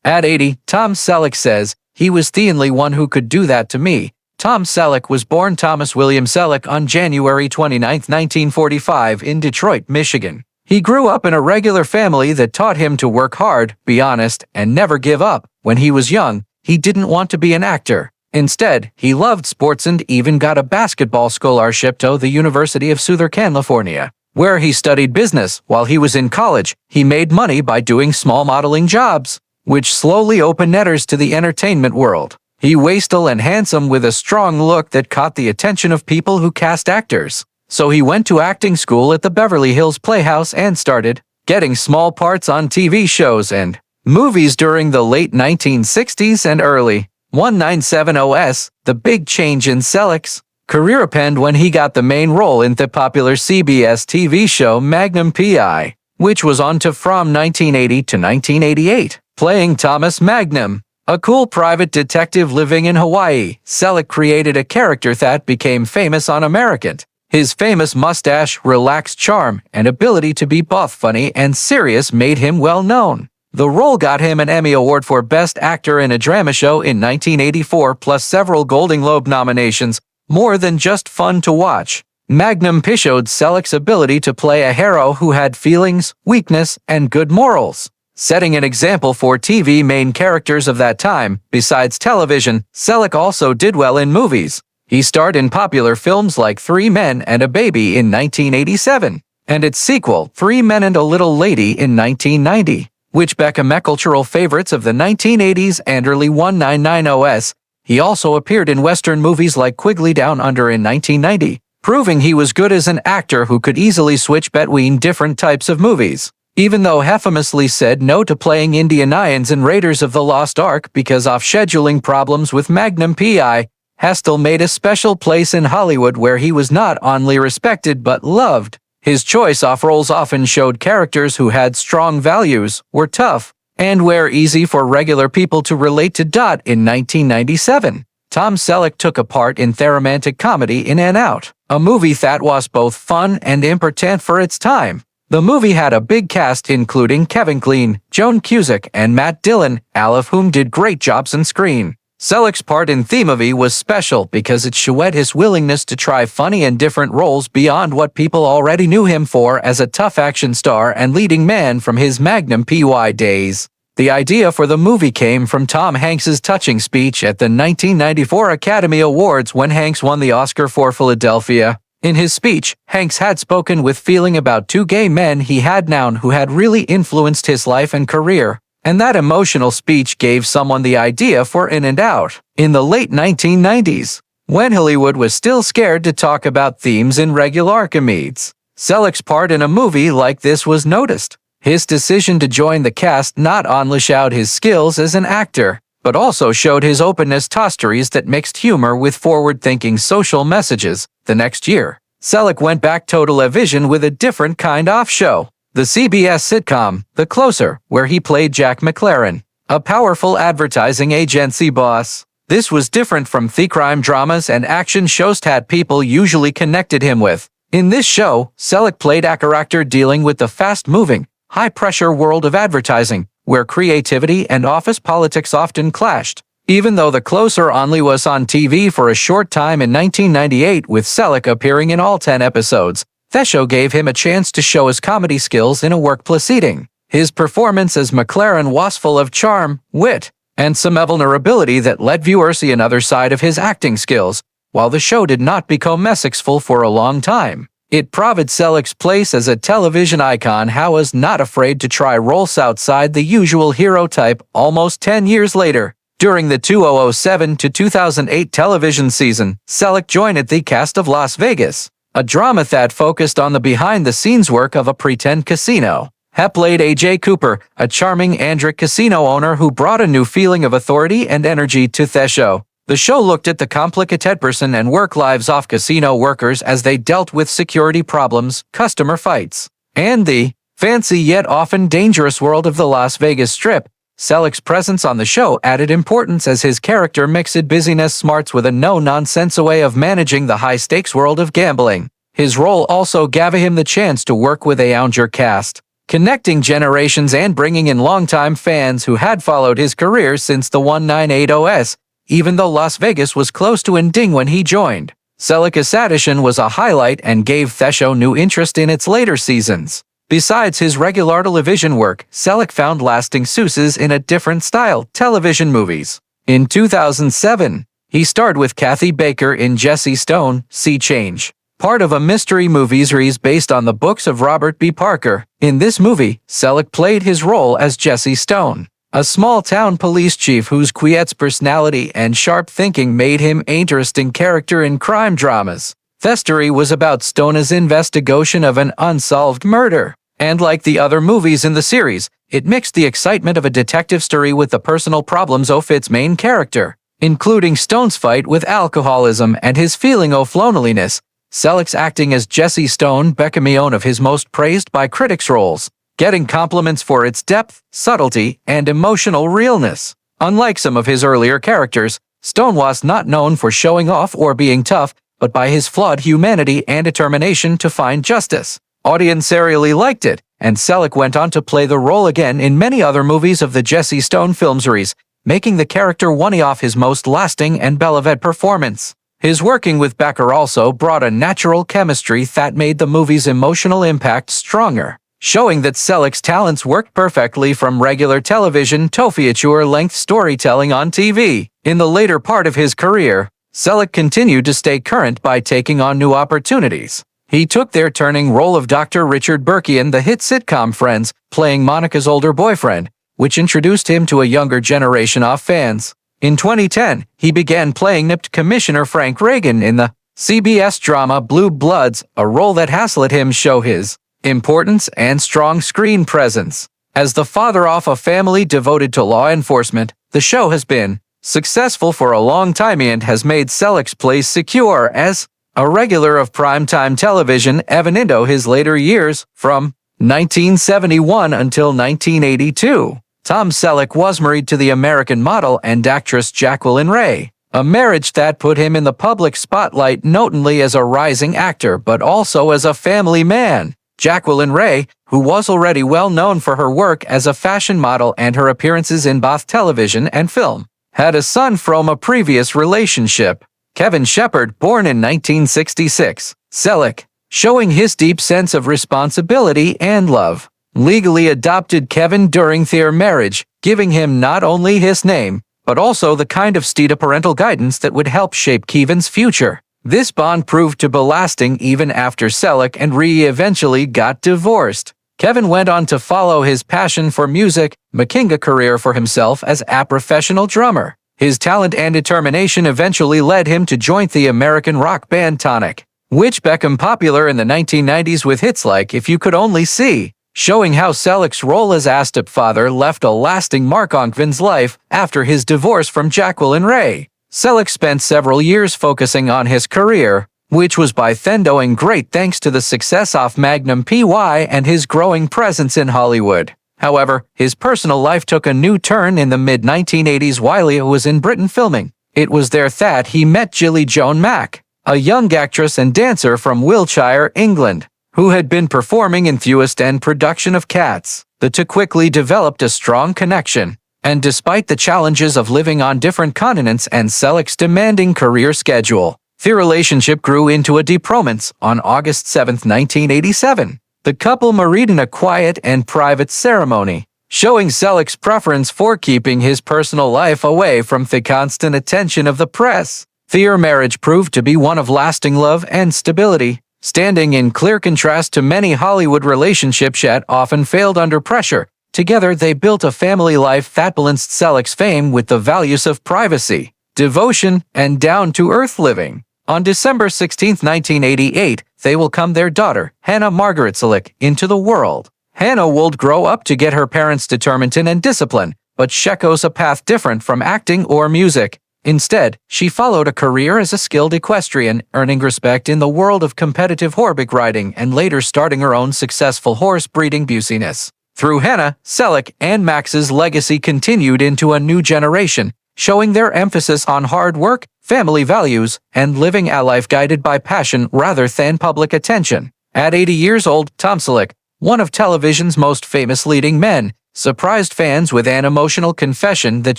At 80, Tom Selleck says, "He was the only one who could do that to me." Tom Selleck was born Thomas William Selleck on January 29, 1945 in Detroit, Michigan. He grew up in a regular family that taught him to work hard, be honest, and never give up. When he was young, he didn't want to be an actor. Instead, he loved sports and even got a basketball scholarship to the University of Southern California, where he studied business. While he was in college, he made money by doing small modeling jobs, which slowly opened netters to the entertainment world. He was tall and handsome with a strong look that caught the attention of people who cast actors. So he went to acting school at the Beverly Hills Playhouse and started getting small parts on TV shows and movies during the late 1960s and early 1970s. The big change in Selleck's career happened when he got the main role in the popular CBS TV show Magnum P.I, which was on from 1980 to 1988, playing Thomas Magnum, a cool private detective living in Hawaii. Selleck created a character that became famous on American. His famous mustache, relaxed charm, and ability to be both funny and serious made him well known. The role got him an Emmy Award for Best Actor in a Drama Show in 1984, plus several Golden Globe nominations. More than just fun to watch, Magnum P.I showed Selleck's ability to play a hero who had feelings, weakness, and good morals, setting an example for TV main characters of that time. Besides television, Selleck also did well in movies. He starred in popular films like 3 Men and a Baby in 1987, and its sequel, 3 Men and a Little Lady in 1990, which became cultural favorites of the 1980s and early 1990s. He also appeared in Western movies like Quigley Down Under in 1990, proving he was good as an actor who could easily switch between different types of movies. Even though he famously said no to playing Indianians in Raiders of the Lost Ark because of scheduling problems with Magnum P.I, he still made a special place in Hollywood where he was not only respected but loved. His choice of roles often showed characters who had strong values, were tough, and were easy for regular people to relate to. In 1997, Tom Selleck took a part in the romantic comedy In and Out, a movie that was both fun and important for its time. The movie had a big cast including Kevin Kline, Joan Cusack, and Matt Dillon, all of whom did great jobs on screen. Selleck's part in the movie was special because it showed his willingness to try funny and different roles beyond what people already knew him for as a tough action star and leading man from his Magnum P.I days. The idea for the movie came from Tom Hanks's touching speech at the 1994 Academy Awards when Hanks won the Oscar for Philadelphia. In his speech, Hanks had spoken with feeling about 2 gay men he had known who had really influenced his life and career. And that emotional speech gave someone the idea for In and Out. In the late 1990s, when Hollywood was still scared to talk about themes in regular comedies, Selleck's part in a movie like this was noticed. His decision to join the cast not only showed his skills as an actor, but also showed his openness to stories that mixed humor with forward-thinking social messages. The next year, Selleck went back to television with a different kind of show, the CBS sitcom, The Closer, where he played Jack McLaren, a powerful advertising agency boss. This was different from the crime dramas and action shows that people usually connected him with. In this show, Selleck played a character dealing with the fast-moving, high-pressure world of advertising, where creativity and office politics often clashed. Even though The Closer only was on TV for a short time in 1998, with Selleck appearing in all 10 episodes, the show gave him a chance to show his comedy skills in a workplace setting. His performance as McLaren was full of charm, wit, and some vulnerability that let viewers see another side of his acting skills. While the show did not become successful for a long time, it proved Selleck's place as a television icon who was not afraid to try roles outside the usual hero type. Almost 10 years later, during the 2007 to 2008 television season, Selleck joined the cast of Las Vegas, a drama that focused on the behind-the-scenes work of a pretend casino. He played A.J. Cooper, a charming Andric casino owner who brought a new feeling of authority and energy to the show. The show looked at the complicated person and work lives of casino workers as they dealt with security problems, customer fights, and the fancy yet often dangerous world of the Las Vegas Strip. Selleck's presence on the show added importance as his character mixed busyness smarts with a no-nonsense way of managing the high-stakes world of gambling. His role also gave him the chance to work with a younger cast, connecting generations and bringing in longtime fans who had followed his career since the 1980s, even though Las Vegas was close to ending when he joined. Selleck's addition was a highlight and gave the show new interest in its later seasons. Besides his regular television work, Selleck found lasting success in a different style television movies. In 2007, he starred with Kathy Baker in Jesse Stone, Sea Change, part of a mystery movie series based on the books of Robert B. Parker. In this movie, Selleck played his role as Jesse Stone, a small-town police chief whose quiet personality and sharp thinking made him an interesting character in crime dramas. The story was about Stone's investigation of an unsolved murder, and like the other movies in the series, it mixed the excitement of a detective story with the personal problems of its main character, including Stone's fight with alcoholism and his feeling of loneliness. Selleck's acting as Jesse Stone became one of his most praised by critics roles, getting compliments for its depth, subtlety, and emotional realness. Unlike some of his earlier characters, Stone was not known for showing off or being tough, but by his flawed humanity and determination to find justice. Audience really liked it, and Selleck went on to play the role again in many other movies of the Jesse Stone film series, making the character one of his most lasting and beloved performance. His working with Baker also brought a natural chemistry that made the movie's emotional impact stronger, showing that Selleck's talents worked perfectly from regular television to feature-length storytelling on TV. In the later part of his career, Selleck continued to stay current by taking on new opportunities. He took their turning role of Dr. Richard Burke in the hit sitcom Friends, playing Monica's older boyfriend, which introduced him to a younger generation of fans. In 2010, he began playing Commissioner Frank Reagan in the CBS drama Blue Bloods, a role that has let him show his importance and strong screen presence. As the father of a family devoted to law enforcement, the show has been successful for a long time and has made Selleck's place secure as a regular of primetime television even into his later years. From 1971 until 1982, Tom Selleck was married to the American model and actress Jacqueline Ray, a marriage that put him in the public spotlight not only as a rising actor but also as a family man. Jacqueline Ray, who was already well known for her work as a fashion model and her appearances in both television and film, had a son from a previous relationship, Kevin Shepard, born in 1966. Selleck, showing his deep sense of responsibility and love, legally adopted Kevin during their marriage, giving him not only his name, but also the kind of steady parental guidance that would help shape Kevin's future. This bond proved to be lasting even after Selleck and Rhea eventually got divorced. Kevin went on to follow his passion for music, making a career for himself as a professional drummer. His talent and determination eventually led him to join the American rock band Tonic, which became popular in the 1990s with hits like If You Could Only See, showing how Selleck's role as a stepfather left a lasting mark on Kevin's life after his divorce from Jacqueline Ray. Selleck spent several years focusing on his career, which was by then doing great thanks to the success of Magnum P.I and his growing presence in Hollywood. However, his personal life took a new turn in the mid-1980s while he was in Britain filming. It was there that he met Gilly Joan Mack, a young actress and dancer from Wiltshire, England, who had been performing in Thewest End production of Cats. The two quickly developed a strong connection, and despite the challenges of living on different continents and Selleck's demanding career schedule, their relationship grew into a deep romance. On August 7, 1987, the couple married in a quiet and private ceremony, showing Selleck's preference for keeping his personal life away from the constant attention of the press. Their marriage proved to be one of lasting love and stability, standing in clear contrast to many Hollywood relationships that often failed under pressure. Together they built a family life that balanced Selleck's fame with the values of privacy, devotion, and down-to-earth living. On December 16, 1988, they welcomed their daughter, Hannah Margaret Selleck, into the world. Hannah would grow up to get her parents' determination and discipline, but she chose a path different from acting or music. Instead, she followed a career as a skilled equestrian, earning respect in the world of competitive horseback riding and later starting her own successful horse breeding business. Through Hannah, Selleck and Max's legacy continued into a new generation, showing their emphasis on hard work, family values, and living a life guided by passion rather than public attention. At 80 years old, Tom Selleck one of television's most famous leading men, surprised fans with an emotional confession that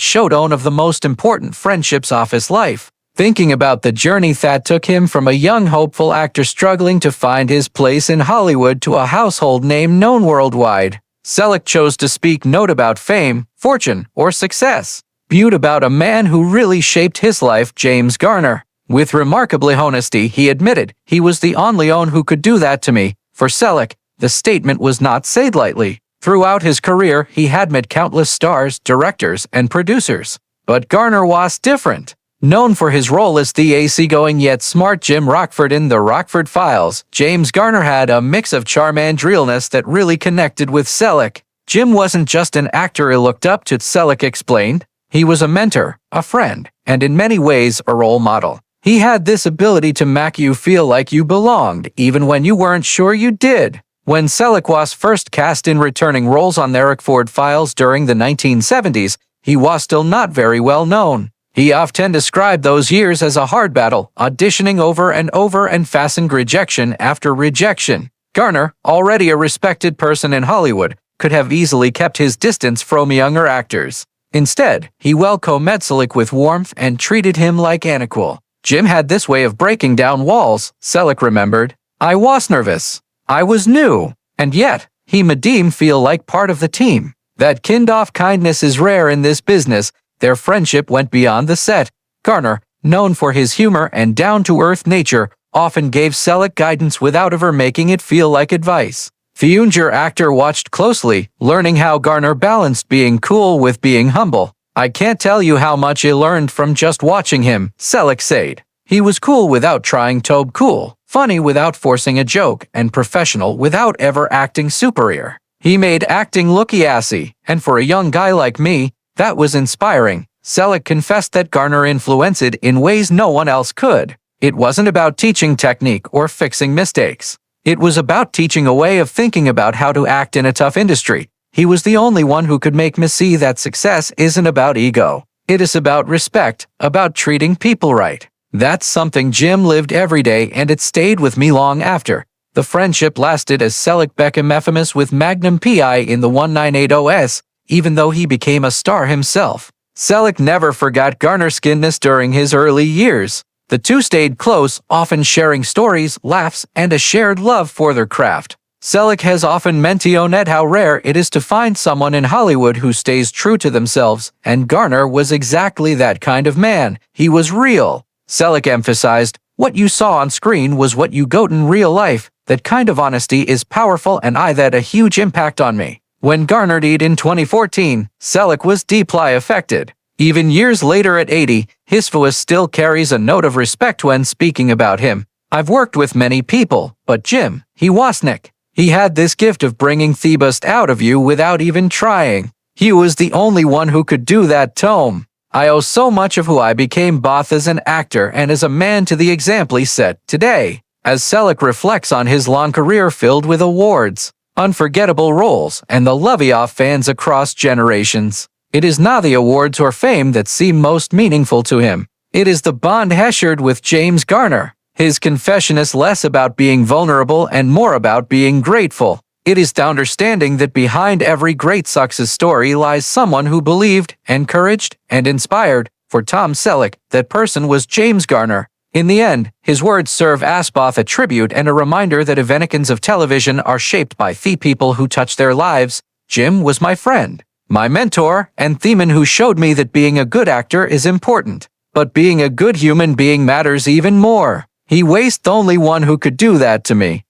showed one of the most important friendships of his life. Thinking about the journey that took him from a young hopeful actor struggling to find his place in Hollywood to a household name known worldwide, Selleck chose to speak not about fame, fortune, or success, but about a man who really shaped his life, James Garner. With remarkable honesty, he admitted, "He was the only one who could do that to me." For Selleck, the statement was not said lightly. Throughout his career, he had met countless stars, directors, and producers. But Garner was different. Known for his role as the easygoing yet smart Jim Rockford in The Rockford Files, James Garner had a mix of charm and realness that really connected with Selleck. Jim wasn't just an actor he looked up to, Selleck explained. He was a mentor, a friend, and in many ways a role model. He had this ability to make you feel like you belonged, even when you weren't sure you did. When Selleck was first cast in returning roles on The Rockford Files during the 1970s, he was still not very well known. He often described those years as a hard battle, auditioning over and facing rejection after rejection. Garner, already a respected person in Hollywood, could have easily kept his distance from younger actors. Instead, he welcomed Selleck with warmth and treated him like an equal. Jim had this way of breaking down walls, Selleck remembered. "I was nervous. I was new. And yet, he made me feel like part of the team. That kind of kindness is rare in this business." Their friendship went beyond the set. Garner, known for his humor and down-to-earth nature, often gave Selleck guidance without ever making it feel like advice. The younger actor watched closely, learning how Garner balanced being cool with being humble. "I can't tell you how much I learned from just watching him," Selleck said. "He was cool without trying to be cool, funny without forcing a joke, and professional without ever acting superior. He made acting look easy, and for a young guy like me, that was inspiring." Selleck confessed that Garner influenced in ways no one else could. It wasn't about teaching technique or fixing mistakes. It was about teaching a way of thinking about how to act in a tough industry. He was the only one who could make me see that success isn't about ego. It is about respect, about treating people right. That's something Jim lived every day, and it stayed with me long after. The friendship lasted as Selleck became infamous with Magnum P.I. in the 1980s, even though he became a star himself. Selleck never forgot Garner's kindness during his early years. The two stayed close, often sharing stories, laughs, and a shared love for their craft. Selleck has often mentioned how rare it is to find someone in Hollywood who stays true to themselves, and Garner was exactly that kind of man. He was real. Selleck emphasized, "What you saw on screen was what you got in real life. That kind of honesty is powerful, and I had a huge impact on me." When Garner died in 2014, Selleck was deeply affected. Even years later at 80, his voice still carries a note of respect when speaking about him. "I've worked with many people, but Jim, he wasn't. He had this gift of bringing the best out of you without even trying. He was the only one who could do that, Tom. I owe so much of who I became both as an actor and as a man to the example he set today." As Selleck reflects on his long career filled with awards, unforgettable roles, and the love of fans across generations, it is not the awards or fame that seem most meaningful to him. It is the bond he shared with James Garner. His confession is less about being vulnerable and more about being grateful. It is the understanding that behind every great success story lies someone who believed, encouraged, and inspired. For Tom Selleck, that person was James Garner. In the end, his words serve as both a tribute and a reminder that events of television are shaped by the people who touch their lives. "Jim was my friend, my mentor, and the man who showed me that being a good actor is important. But being a good human being matters even more. He was the only one who could do that to me."